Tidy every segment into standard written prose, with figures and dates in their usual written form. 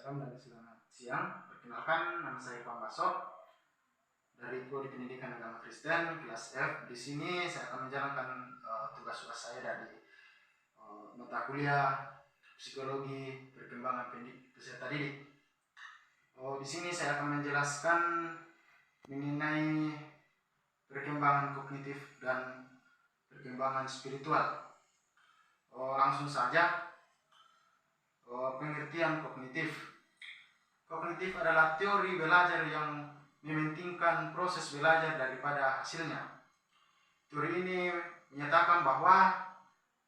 Salam dan selamat siang. Perkenalkan, nama saya Pak Basok dari Prodi Pendidikan Agama Kristen kelas F. Di sini saya akan menjalankan tugas-tugas saya dari mata kuliah Psikologi Perkembangan Peserta Didik. Di sini saya akan menjelaskan mengenai perkembangan kognitif dan perkembangan spiritual. Langsung saja. Pengertian kognitif. Kognitif adalah teori belajar yang mementingkan proses belajar daripada hasilnya. Teori ini menyatakan bahwa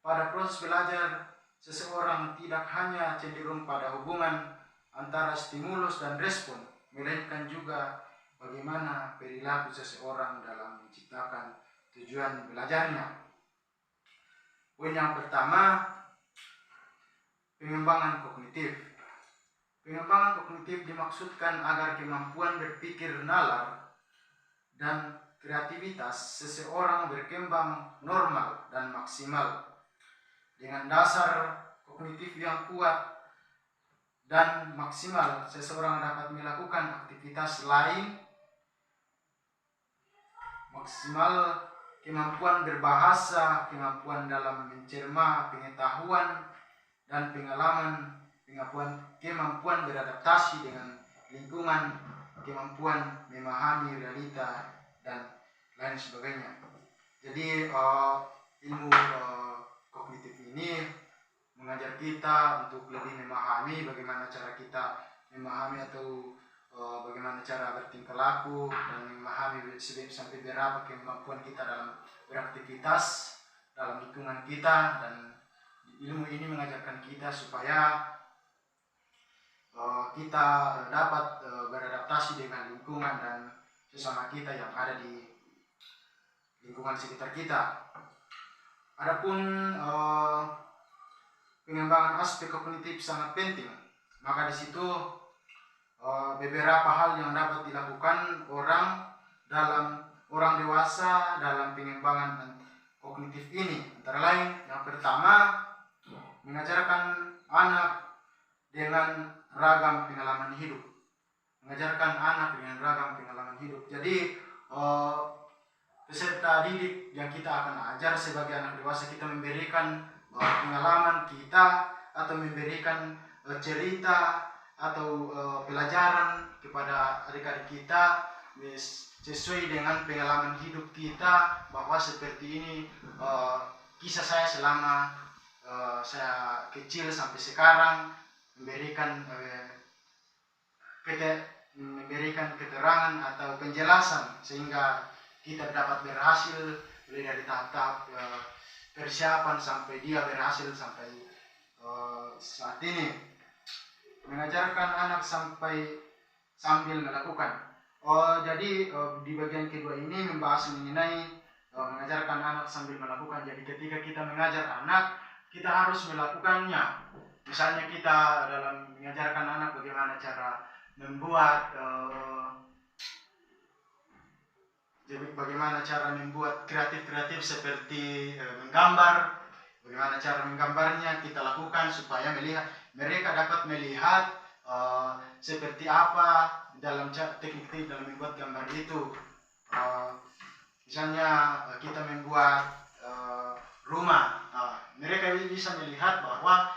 pada proses belajar, seseorang tidak hanya cenderung pada hubungan antara stimulus dan respon, melainkan juga bagaimana perilaku seseorang dalam menciptakan tujuan belajarnya. Poin yang pertama, pengembangan kognitif. Pengembangan kognitif dimaksudkan agar kemampuan berpikir nalar dan kreativitas seseorang berkembang normal dan maksimal. Dengan dasar kognitif yang kuat dan maksimal, seseorang dapat melakukan aktivitas lain maksimal, kemampuan berbahasa, kemampuan dalam mencerna pengetahuan dan kemampuan beradaptasi dengan lingkungan, kemampuan memahami realita dan lain sebagainya. Jadi ilmu kognitif ini mengajar kita untuk lebih memahami bagaimana cara kita memahami atau bagaimana cara bertingkah laku dan memahami sampai berapa kemampuan kita dalam beraktivitas dalam lingkungan kita. Dan ilmu ini mengajarkan kita supaya kita dapat beradaptasi dengan lingkungan dan sesama kita yang ada di lingkungan sekitar kita. Adapun pengembangan aspek kognitif sangat penting, maka di situ beberapa hal yang dapat dilakukan orang dewasa dalam pengembangan kognitif ini. Antara lain, yang pertama, mengajarkan anak dengan ragam pengalaman hidup. Jadi peserta didik yang kita akan ajar sebagai anak dewasa, kita memberikan pengalaman kita atau memberikan cerita atau pelajaran kepada adik-adik kita sesuai dengan pengalaman hidup kita, bahwa seperti ini kisah saya selama saya kecil sampai sekarang, memberikan keterangan atau penjelasan sehingga kita dapat berhasil mulai dari tahap-tahap persiapan sampai dia berhasil sampai saat ini. Mengajarkan anak sambil melakukan. Jadi di bagian kedua ini membahas mengenai mengajarkan anak sambil melakukan. Jadi ketika kita mengajar anak, kita harus melakukannya. Misalnya kita dalam mengajarkan anak bagaimana cara membuat kreatif seperti menggambar. Bagaimana cara menggambarnya kita lakukan supaya mereka dapat melihat seperti apa dalam teknik dalam membuat gambar itu. Misalnya kita membuat rumah, mereka bisa melihat bahwa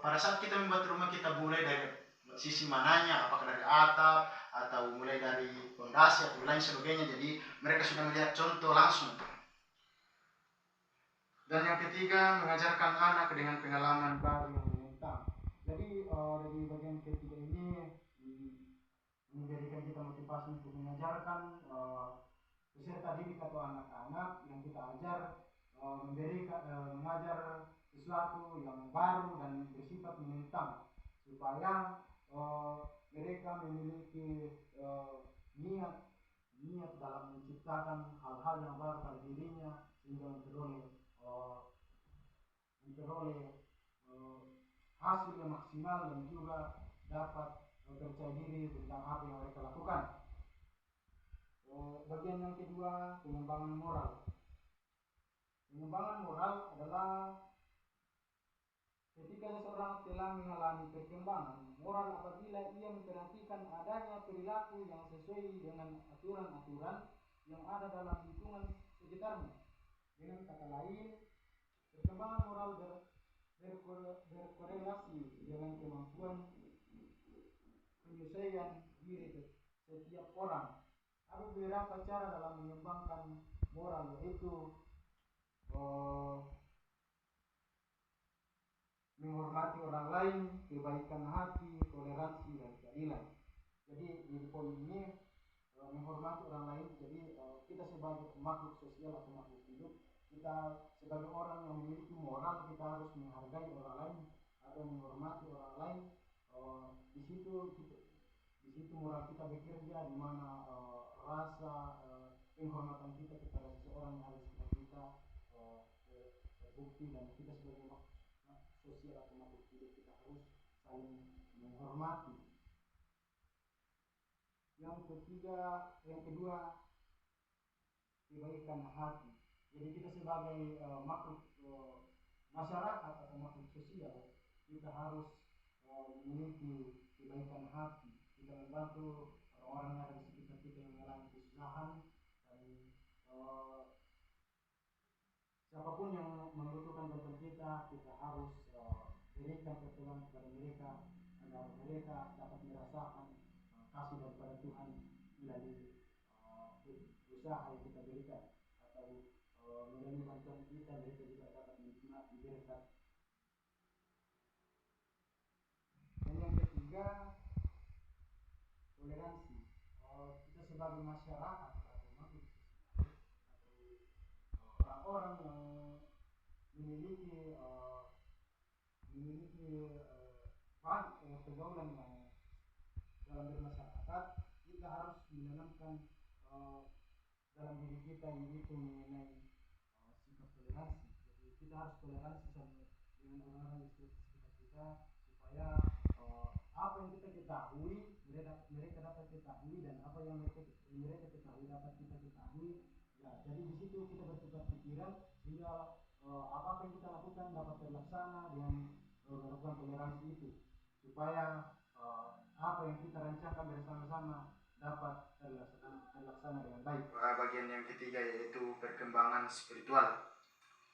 pada saat kita membuat rumah, kita mulai dari sisi mananya, apakah dari atap atau mulai dari fondasi atau lain sebagainya. Jadi mereka sudah melihat contoh langsung. Dan yang ketiga, mengajarkan anak dengan pengalaman baru yang menentang. Jadi dari bagian ketiga ini memberikan kita motivasi untuk mengajarkan peserta didik atau anak-anak yang kita ajar mengajar sesuatu yang baru dan bersifat menentang, supaya mereka memiliki niat dalam menciptakan hal-hal yang baru pada dirinya, sehingga memperoleh hasil yang maksimal dan juga dapat percaya diri tentang apa yang mereka lakukan. Bagian yang kedua, pengembangan moral. Pengembangan moral adalah Ketika seseorang telah mengalami perkembangan moral apabila ia memperhatikan adanya perilaku yang sesuai dengan aturan-aturan yang ada dalam lingkungan sekitarnya. Dengan kata lain, perkembangan moral berkorelasi dengan kemampuan penyesuaian diri setiap orang. Ada beberapa cara dalam mengembangkan moral, yaitu menghormati orang lain, kebaikan hati, toleransi, dan keadilan. Jadi di poin ini menghormati orang lain. Jadi kita sebagai makhluk sosial atau makhluk hidup, kita sebagai orang yang memiliki moral, kita harus menghargai orang lain atau menghormati orang lain. Di situ moral kita bekerja, di mana rasa penghormatan kita kepada seseorang yang ada di sekitar kita terbukti, dan kita sebagai makhluk sosial atau makhluk hidup kita harus saling menghormati. Yang kedua, kebaikan hati. Jadi kita sebagai makhluk masyarakat atau makhluk sosial, kita harus memiliki kebaikan hati. Kita membantu orang-orang yang ada di sekitar kita yang mengalami kesusahan, dan siapapun yang membutuhkan bantuan kita, kita harus berikan pertolongan kepada mereka agar mereka dapat merasakan kasih daripada Tuhan melalui usaha yang kita berikan, atau melalui bantuan kita mereka juga dapat menikmati berkat. Dan yang ketiga, toleransi. Kita sebagai masyarakat atau makhluk sosial atau orang-orang yang memiliki pergaulan yang dalam bermasyarakat, kita harus menanamkan dalam diri kita yaitu mengenai sikap toleransi. Jadi kita harus toleransi sama dengan orang-orang di sekitar kita, supaya apa yang kita ketahui mereka dapat ketahui, dan apa yang mereka ketahui dapat kita ketahui. Ya, jadi di situ kita bertukar pikiran sehingga apa yang kita lakukan dapat terlaksana dengan melakukan toleransi itu, supaya apa yang kita rancangkan bersama-sama dapat terlaksana dengan baik. Bagian yang ketiga yaitu perkembangan spiritual.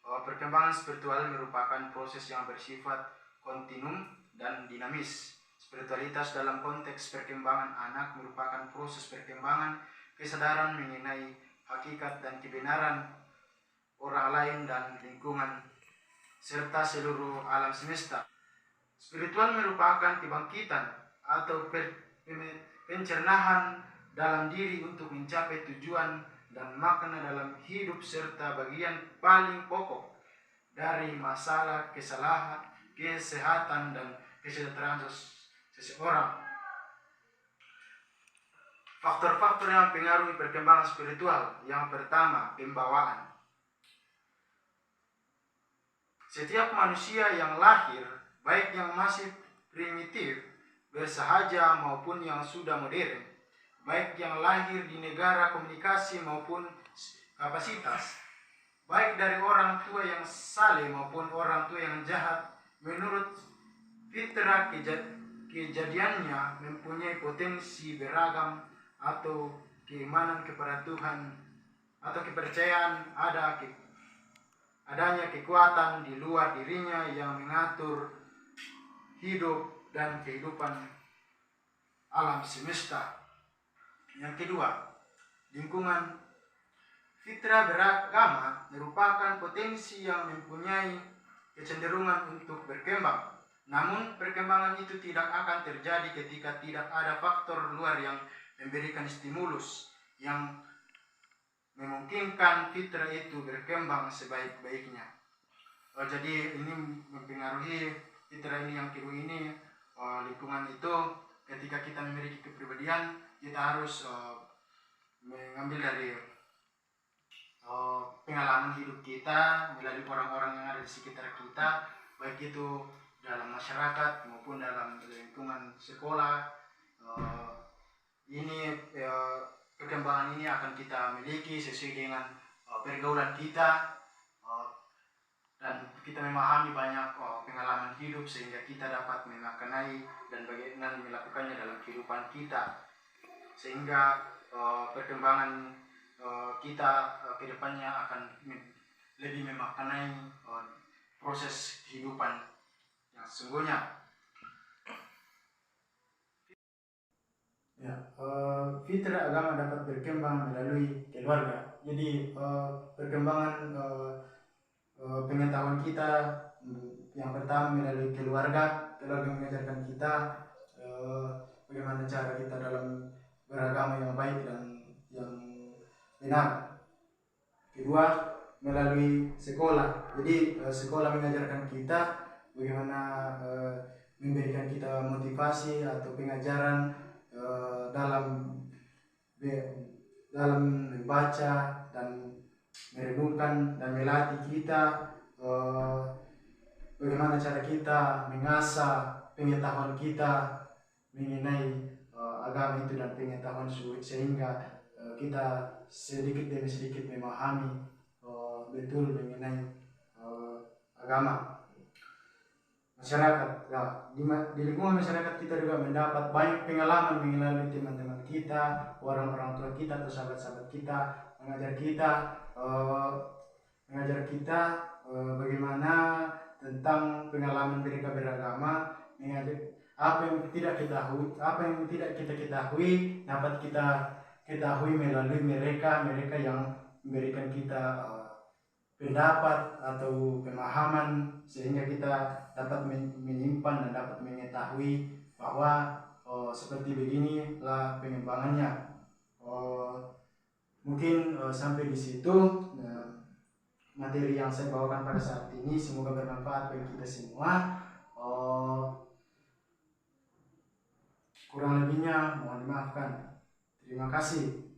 Perkembangan spiritual merupakan proses yang bersifat kontinum dan dinamis. Spiritualitas dalam konteks perkembangan anak merupakan proses perkembangan kesadaran mengenai hakikat dan kebenaran orang lain dan lingkungan serta seluruh alam semesta. Spiritual merupakan kebangkitan atau pencernaan dalam diri untuk mencapai tujuan dan makna dalam hidup, serta bagian paling pokok dari masalah kesehatan dan kesejahteraan seseorang. Faktor-faktor yang mempengaruhi perkembangan spiritual. Yang pertama, pembawaan. Setiap manusia yang lahir, baik yang masih primitif, bersahaja maupun yang sudah modern, baik yang lahir di negara komunikasi maupun kapasitas, baik dari orang tua yang saleh maupun orang tua yang jahat, menurut fitrah kejadiannya mempunyai potensi beragam atau keimanan kepada Tuhan atau kepercayaan adanya kekuatan di luar dirinya yang mengatur hidup dan kehidupan alam semesta. Yang kedua, lingkungan. Fitrah beragama merupakan potensi yang mempunyai kecenderungan untuk berkembang. Namun perkembangan itu tidak akan terjadi ketika tidak ada faktor luar yang memberikan stimulus yang memungkinkan fitrah itu berkembang sebaik-baiknya. Jadi ini mempengaruhi fitrah ini. Yang kedua ini, lingkungan itu ketika kita memiliki kepribadian, kita harus mengambil dari pengalaman hidup kita melalui orang-orang yang ada di sekitar kita, baik itu dalam masyarakat maupun dalam lingkungan sekolah. Perkembangan ini akan kita miliki sesuai dengan pergaulan kita, dan kita memahami banyak pengalaman hidup sehingga kita dapat memaknai dan bagaimana melakukannya dalam kehidupan kita, sehingga perkembangan kita ke depannya akan lebih memaknai proses kehidupan yang sesungguhnya. Ya, fitrah agama dapat berkembang melalui keluarga. Jadi perkembangan pengetahuan kita yang pertama melalui keluarga. Keluarga mengajarkan kita bagaimana cara kita dalam beragama yang baik dan yang benar. Kedua, melalui sekolah. Jadi sekolah mengajarkan kita bagaimana memberikan kita motivasi atau pengajaran dalam membaca dan merenungkan dan melatih kita bagaimana cara kita mengasah pengetahuan kita mengenai agama itu dan pengetahuan sehingga kita sedikit demi sedikit memahami betul mengenai agama. Masyarakat, ya, di lingkungan masyarakat kita juga mendapat banyak pengalaman melalui teman-teman kita, orang-orang tua kita atau sahabat-sahabat kita mengajar kita bagaimana tentang pengalaman mereka beragama, mengajar apa yang tidak kita ketahui dapat kita ketahui melalui mereka yang memberikan kita pendapat atau pemahaman sehingga kita dapat menyimpan dan dapat mengetahui bahwa seperti beginilah pengembangannya. Mungkin sampai di situ materi yang saya bawakan pada saat ini, semoga bermanfaat bagi kita semua. Kurang lebihnya mohon dimaafkan. Terima kasih.